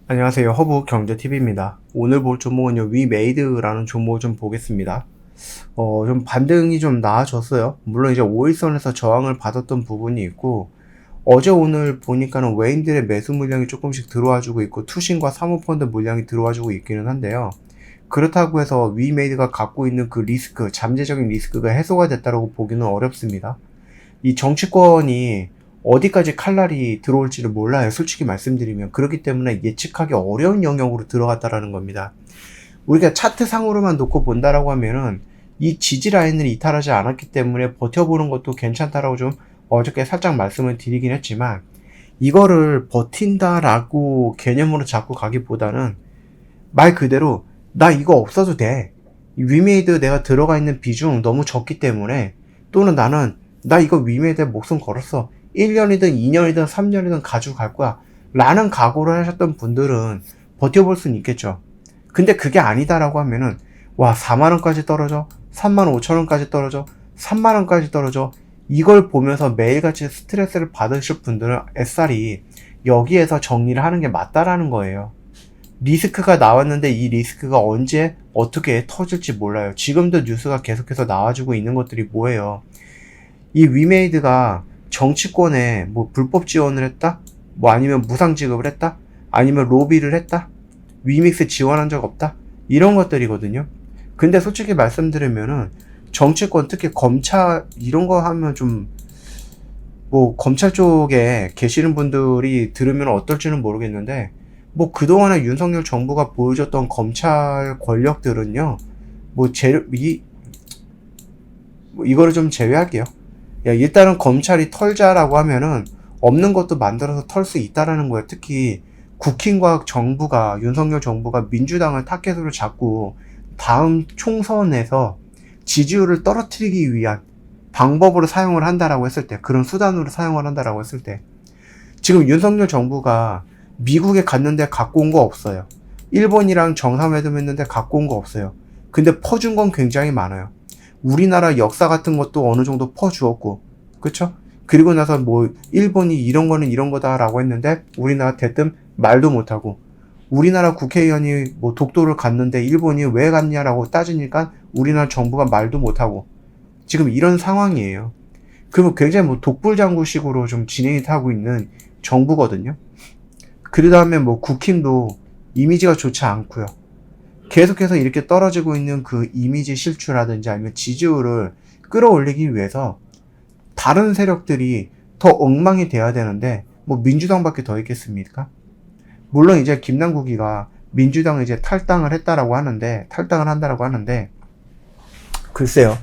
안녕하세요. 허브 경제TV입니다. 오늘 볼 종목은요, 위메이드라는 종목을 좀 보겠습니다. 좀 반등이 좀 나아졌어요. 물론 이제 5일선에서 저항을 받았던 부분이 있고, 어제 오늘 보니까는 외인들의 매수 물량이 조금씩 들어와주고 있고, 투신과 사모펀드 물량이 들어와주고 있기는 한데요. 그렇다고 해서 위메이드가 갖고 있는 그 리스크, 잠재적인 리스크가 해소가 됐다고 보기는 어렵습니다. 이 정치권이 어디까지 칼날이 들어올지를 몰라요. 솔직히 말씀드리면. 그렇기 때문에 예측하기 어려운 영역으로 들어갔다라는 겁니다. 우리가 차트상으로만 놓고 본다라고 하면은 이 지지 라인을 이탈하지 않았기 때문에 버텨보는 것도 괜찮다라고 좀 어저께 살짝 말씀을 드리긴 했지만, 이거를 버틴다라고 개념으로 잡고 가기보다는 말 그대로 나 이거 없어도 돼. 위메이드 내가 들어가 있는 비중 너무 적기 때문에, 또는 나는 나 이거 위메이드에 목숨 걸었어. 1년이든 2년이든 3년이든 가지고 갈 거야. 라는 각오를 하셨던 분들은 버텨볼 수는 있겠죠. 근데 그게 아니다라고 하면은, 와, 4만원까지 떨어져? 3만 5천원까지 떨어져? 3만원까지 떨어져? 이걸 보면서 매일같이 스트레스를 받으실 분들은 SR이 여기에서 정리를 하는 게 맞다라는 거예요. 리스크가 나왔는데 이 리스크가 언제 어떻게 터질지 몰라요. 지금도 뉴스가 계속해서 나와주고 있는 것들이 뭐예요? 이 위메이드가 정치권에 뭐 불법 지원을 했다? 뭐 아니면 무상 지급을 했다? 아니면 로비를 했다? 위믹스 지원한 적 없다? 이런 것들이거든요. 근데 솔직히 말씀드리면은 정치권, 특히 검찰 이런 거 하면 좀, 뭐 검찰 쪽에 계시는 분들이 들으면 어떨지는 모르겠는데, 뭐 그동안에 윤석열 정부가 보여줬던 검찰 권력들은요, 뭐 이거를 좀 제외할게요. 야, 일단은 검찰이 털자라고 하면은 없는 것도 만들어서 털 수 있다라는 거예요. 특히 국힘과 정부가, 윤석열 정부가 민주당을 타겟으로 잡고 다음 총선에서 지지율을 떨어뜨리기 위한 방법으로 사용을 한다라고 했을 때, 그런 수단으로 사용을 한다라고 했을 때, 지금 윤석열 정부가 미국에 갔는데 갖고 온 거 없어요. 일본이랑 정상회담 했는데 갖고 온 거 없어요. 근데 퍼준 건 굉장히 많아요. 우리나라 역사 같은 것도 어느 정도 퍼주었고, 그쵸? 그리고 나서 뭐 일본이 이런 거는 이런 거다라고 했는데 우리나라 대뜸 말도 못하고, 우리나라 국회의원이 뭐 독도를 갔는데 일본이 왜 갔냐라고 따지니까 우리나라 정부가 말도 못하고, 지금 이런 상황이에요. 그러면 굉장히 뭐 독불장구식으로 좀 진행이 타고 있는 정부거든요. 그 다음에 뭐 국힘도 이미지가 좋지 않고요. 계속해서 이렇게 떨어지고 있는 그 이미지 실추라든지 아니면 지지율을 끌어올리기 위해서 다른 세력들이 더 엉망이 돼야 되는데, 뭐 민주당밖에 더 있겠습니까? 물론 이제 김남국이가 민주당을 이제 탈당을 한다라고 하는데, 글쎄요.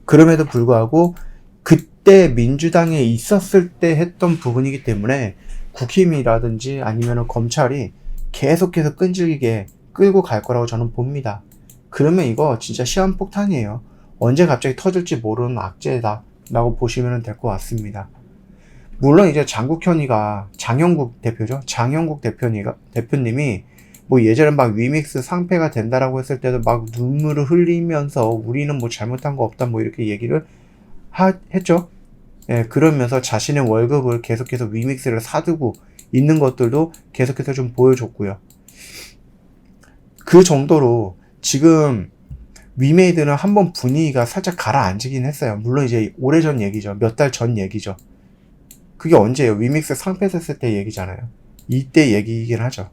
그럼에도 불구하고 그때 민주당에 있었을 때 했던 부분이기 때문에 국힘이라든지 아니면 검찰이 계속해서 끈질기게 끌고 갈 거라고 저는 봅니다. 그러면 이거 진짜 시한폭탄이에요. 언제 갑자기 터질지 모르는 악재다 라고 보시면 될 것 같습니다. 물론 이제 장영국 대표죠. 장영국 대표님이 뭐 예전에 막 위믹스 상패가 된다라고 했을 때도 막 눈물을 흘리면서 우리는 뭐 잘못한 거 없다 뭐 이렇게 얘기를 했죠. 예, 그러면서 자신의 월급을 계속해서 위믹스를 사두고 있는 것들도 계속해서 좀 보여줬고요. 그 정도로 지금 위메이드는 한번 분위기가 살짝 가라앉긴 했어요. 물론 이제 오래전 얘기죠. 몇 달 전 얘기죠. 그게 언제예요? 위믹스 상패 됐을 때 얘기잖아요. 이때 얘기이긴 하죠.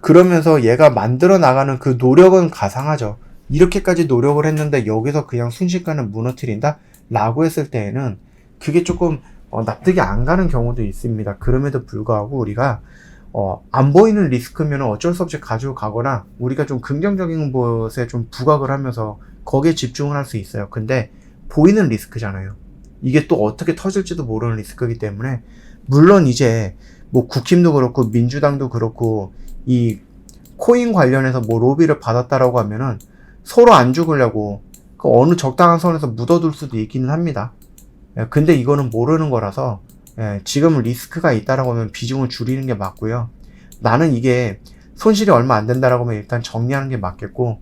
그러면서 얘가 만들어 나가는 그 노력은 가상하죠. 이렇게까지 노력을 했는데 여기서 그냥 순식간에 무너뜨린다? 라고 했을 때에는 그게 조금 납득이 안 가는 경우도 있습니다. 그럼에도 불구하고 우리가 안 보이는 리스크면 어쩔 수 없이 가지고 가거나 우리가 좀 긍정적인 것에 좀 부각을 하면서 거기에 집중을 할 수 있어요. 근데 보이는 리스크잖아요. 이게 또 어떻게 터질지도 모르는 리스크이기 때문에, 물론 이제 뭐 국힘도 그렇고 민주당도 그렇고 이 코인 관련해서 뭐 로비를 받았다라고 하면은 서로 안 죽으려고 그 어느 적당한 선에서 묻어둘 수도 있기는 합니다. 근데 이거는 모르는 거라서, 지금은 리스크가 있다라고 하면 비중을 줄이는 게 맞고요. 나는 이게 손실이 얼마 안 된다라고 하면 일단 정리하는 게 맞겠고,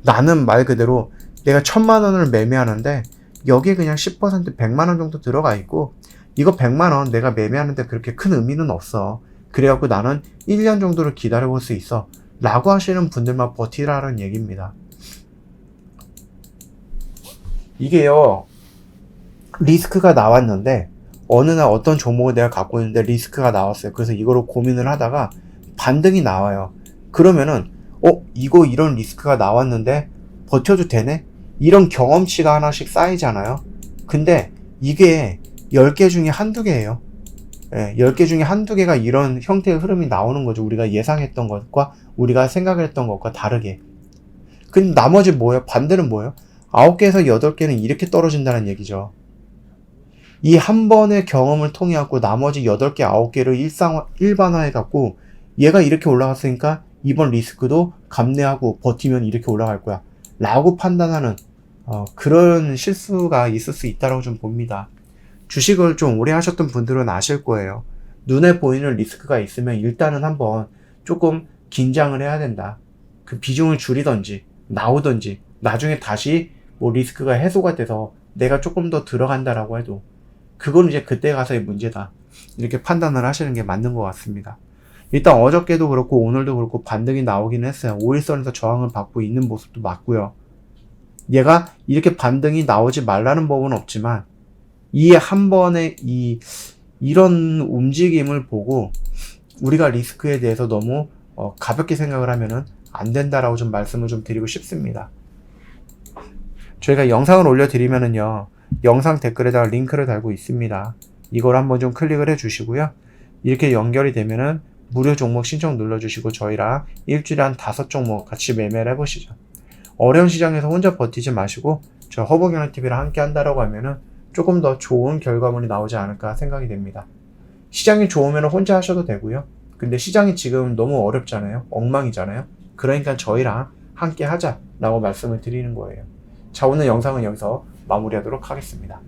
나는 말 그대로 내가 1,000만 원을 매매하는데 여기에 그냥 10% 100만 원 정도 들어가 있고 이거 100만원 내가 매매하는데 그렇게 큰 의미는 없어. 그래갖고 나는 1년 정도를 기다려볼 수 있어. 라고 하시는 분들만 버티라는 얘기입니다. 이게요, 리스크가 나왔는데, 어느 날 어떤 종목을 내가 갖고 있는데 리스크가 나왔어요. 그래서 이거로 고민을 하다가 반등이 나와요. 그러면은, 이거 이런 리스크가 나왔는데 버텨도 되네? 이런 경험치가 하나씩 쌓이잖아요. 근데 이게 10개 중에 한두 개예요. 10개 중에 한두 개가 이런 형태의 흐름이 나오는 거죠. 우리가 예상했던 것과 우리가 생각했던 것과 다르게. 근데 나머지 뭐예요? 반대는 뭐예요? 9개에서 8개는 이렇게 떨어진다는 얘기죠. 이 한 번의 경험을 통해 갖고 나머지 8개, 9개를 일반화해 갖고 얘가 이렇게 올라갔으니까 이번 리스크도 감내하고 버티면 이렇게 올라갈 거야. 라고 판단하는 그런 실수가 있을 수 있다고 좀 봅니다. 주식을 좀 오래 하셨던 분들은 아실 거예요. 눈에 보이는 리스크가 있으면 일단은 한번 조금 긴장을 해야 된다. 그 비중을 줄이던지 나오던지 나중에 다시 뭐 리스크가 해소가 돼서 내가 조금 더 들어간다라고 해도 그건 이제 그때 가서의 문제다. 이렇게 판단을 하시는 게 맞는 것 같습니다. 일단 어저께도 그렇고 오늘도 그렇고 반등이 나오긴 했어요. 5일선에서 저항을 받고 있는 모습도 맞고요. 얘가 이렇게 반등이 나오지 말라는 법은 없지만 이 한 번의 이런 움직임을 보고 우리가 리스크에 대해서 너무 가볍게 생각을 하면은 안 된다라고 좀 말씀을 좀 드리고 싶습니다. 저희가 영상을 올려드리면은요, 영상 댓글에다가 링크를 달고 있습니다. 이걸 한번 좀 클릭을 해 주시고요. 이렇게 연결이 되면은 무료 종목 신청 눌러주시고 저희랑 일주일에 한 5종목 같이 매매를 해보시죠. 어려운 시장에서 혼자 버티지 마시고 저 허브경영TV랑 함께 한다라고 하면은 조금 더 좋은 결과물이 나오지 않을까 생각이 됩니다. 시장이 좋으면 혼자 하셔도 되고요. 근데 시장이 지금 너무 어렵잖아요. 엉망이잖아요. 그러니까 저희랑 함께 하자라고 말씀을 드리는 거예요. 자, 오늘 영상은 여기서 마무리하도록 하겠습니다.